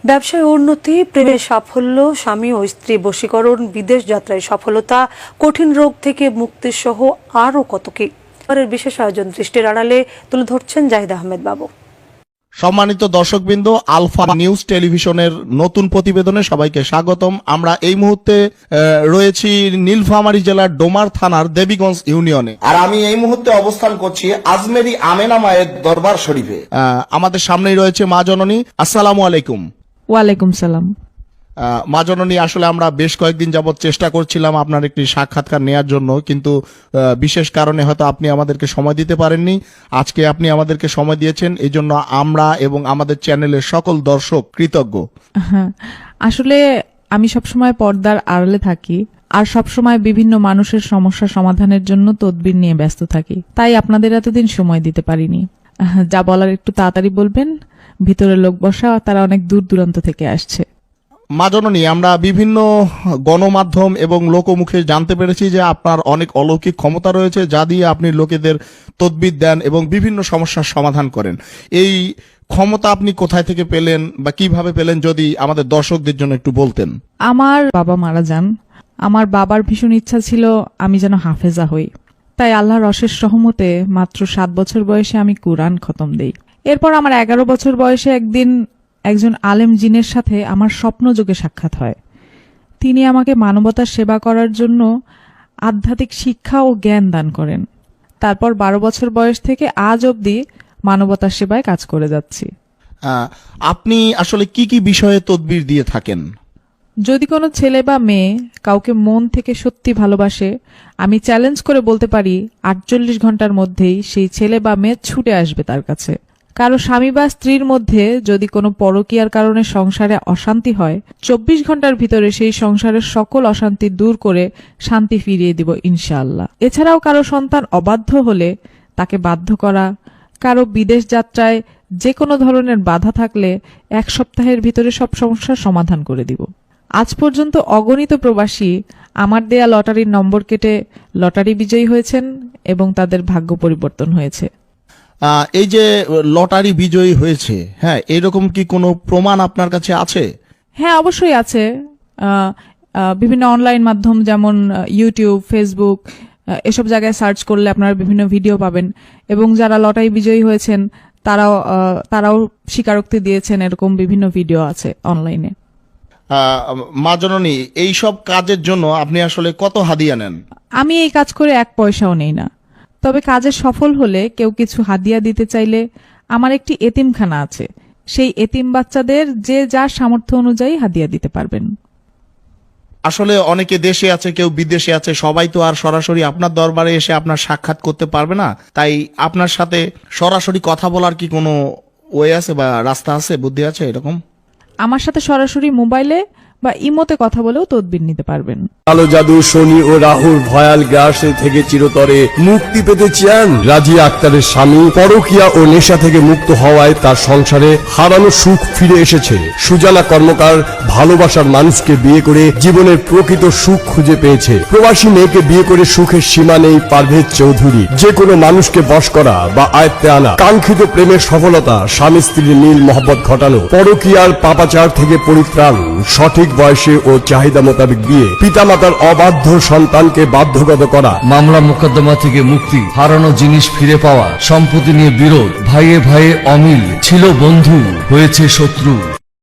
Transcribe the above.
ব্যবসায় উন্নতি, প্রেমের সাফল্য, স্বামী ও স্ত্রী বশীকরণ, বিদেশ যাত্রায় সফলতা, কঠিন রোগ থেকে মুক্তি সহ আরও কত কি। এবারের বিশেষ আয়োজন দৃষ্টির আড়ালে তুলে ধরছেন জাহিদ আহমেদ বাবু। সম্মানিত দর্শকবৃন্দ, আলফা নিউজ টেলিভিশনের নতুন প্রতিবেদনে সবাইকে স্বাগতম। আমরা এই মুহূর্তে রয়েছি নীলফামারী জেলার ডোমার থানার দেবীগঞ্জ ইউনিয়নে, আর আমি এই মুহূর্তে অবস্থান করছি আজমেরি আমেনা মায়ের দরবার শরীফে। আমাদের সামনেই রয়েছে মা জননী। আসসালামু আলাইকুম। ওয়ালাইকুম সালাম। মা জননী, আসলে আমরা বেশ কয়েকদিন যাবত চেষ্টা করছিলাম আপনার একটি সাক্ষাৎকার নেয়ার জন্য, কিন্তু বিশেষ কারণে হয়তো আপনি আমাদেরকে সময় দিতে পারেননি। আজকে আপনি আমাদেরকে সময় দিয়েছেন, এই জন্য আমরা এবং আমাদের চ্যানেলের সকল দর্শক কৃতজ্ঞ। আসলে আমি সবসময় পর্দার আড়ালে থাকি আর সবসময় বিভিন্ন মানুষের সমস্যা সমাধানের জন্য তদবির নিয়ে ব্যস্ত থাকি, তাই আপনাদের এতদিন সময় দিতে পারিনি। যা বলার একটু তাড়াতাড়ি বলবেন, ভিতরে লোক বসা, তারা অনেক দূর দূরান্ত থেকে আসছে। মা জননী, আমরা বিভিন্ন গণমাধ্যম এবং লোকমুখে জানতে পেরেছি যে আপনার অনেক অলৌকিক ক্ষমতা রয়েছে, যা দিয়ে আপনি লোকেদের তদবির দেন এবং বিভিন্ন সমস্যার সমাধান করেন। এই ক্ষমতা আপনি কোথায় থেকে পেলেন বা কিভাবে পেলেন, যদি আমাদের দর্শকদের জন্য একটু বলতেন। আমার বাবা মারা যান। আমার বাবার ভীষণ ইচ্ছা ছিল আমি যেন হাফেজা হই, তাই আল্লাহর অশেষ রহমতে মাত্র 7 বছর বয়সে আমি কুরআন খতম দেই। এরপর আমার 11 বছর বয়সে একদিন একজন আলেম জিনের সাথে আমার স্বপ্নযোগে সাক্ষাৎ হয়। তিনি আমাকে মানবতার সেবা করার জন্য আধ্যাত্মিক শিক্ষা ও জ্ঞান দান করেন। তারপর 12 বছর বয়স থেকে আজ অবধি মানবতার সেবায় কাজ করে যাচ্ছি। আপনি আসলে কি কি বিষয়ে তদবির দিয়ে থাকেন? যদি কোনো ছেলে বা মেয়ে কাউকে মন থেকে সত্যি ভালোবাসে, আমি চ্যালেঞ্জ করে বলতে পারি 48 ঘন্টার মধ্যেই সেই ছেলে বা মেয়ে ছুটে আসবে তার কাছে। কারো স্বামী বা স্ত্রীর মধ্যে যদি কোনো পরকীয়ার কারণে সংসারে অশান্তি হয়, 24 ঘন্টার ভিতরে সেই সংসারের সকল অশান্তি দূর করে শান্তি ফিরিয়ে দিব ইনশাআল্লাহ। এছাড়াও কারো সন্তান অবাধ্য হলে তাকে বাধ্য করা, কারো বিদেশ যাত্রায় যে কোনো ধরনের বাধা থাকলে 1 সপ্তাহের ভিতরে সব সমস্যার সমাধান করে দিব। আজ পর্যন্ত অগণিত প্রবাসী আমার দেয়া লটারির নম্বর কেটে লটারি বিজয়ী হয়েছেন এবং তাদের ভাগ্য পরিবর্তন হয়েছে। এই যে লটারি বিজয়ী হয়েছে, হ্যাঁ, এরকম কি কোনো প্রমাণ আপনার কাছে আছে? হ্যাঁ, অবশ্যই আছে। বিভিন্ন অনলাইন মাধ্যম যেমন ইউটিউব, ফেসবুক, এসব জায়গায় সার্চ করলে আপনারা বিভিন্ন ভিডিও পাবেন এবং যারা লটারি বিজয়ী হয়েছেন তারাও স্বীকারোক্তি দিয়েছেন, এরকম বিভিন্ন ভিডিও আছে অনলাইনে। মা জননী, এইসব কাজের জন্য আপনি আসলে কত হাদিয়া নেন? আমি এই কাজ করে 1 পয়সাও নেই না, তবে কাজে সফল হলে কেউ কিছু হাদিয়া দিতে চাইলে আমার একটি এতিমখানা আছে, সেই এতিম বাচ্চাদের যে যার সামর্থ্য অনুযায়ী হাদিয়া দিতে পারবেন। আসলে অনেকে দেশে আছে, কেউ বিদেশে আছে, সবাই তো আর সরাসরি আপনার দরবারে এসে আপনার সাক্ষাৎ করতে পারবে না, তাই আপনার সাথে সরাসরি কথা বলার কি কোনো ওয়ে আছে বা রাস্তা আছে, বুদ্ধি আছে এরকম? আমার সাথে সরাসরি মোবাইলে বা ইমোতে কথা বলেও তদবির নিতে পারবেন। কালো জাদু, শনি ও রাহুর ভয়াল গ্রাস থেকে চিরতরে মুক্তি পেতে চান? রাজিয়া আক্তারের স্বামী পরকীয়া ও নেশা থেকে মুক্ত হওয়ায় তার সংসারে হারানো সুখ ফিরে এসেছে। সুজানা কর্মকার ভালোবাসার মানুষকে বিয়ে করে জীবনের প্রকৃত সুখ খুঁজে পেয়েছে। প্রবাসী মেয়েকে বিয়ে করে সুখের সীমা নেই পারভেজ চৌধুরী। যে কোনো মানুষকে বশ করা বা আয়ত্তে আনা, কাঙ্ক্ষিত প্রেমের সফলতা, স্বামী স্ত্রীর মিল মহব্বত ঘটানো, পরকীয়ার পাপাচার থেকে পরিত্রাণ, সঠিক বয়সে ও চাহিদা মোতাবেক বিয়ে, পিতামাতার অবাধ্য সন্তানকে বাধ্যগত করা, মামলা মোকদ্দমা থেকে মুক্তি, হারানো জিনিস ফিরে পাওয়া, সম্পত্তি নিয়ে বিরোধ, ভাইয়ে ভাইয়ে অমিল, ছিল বন্ধু হয়েছে শত্রু।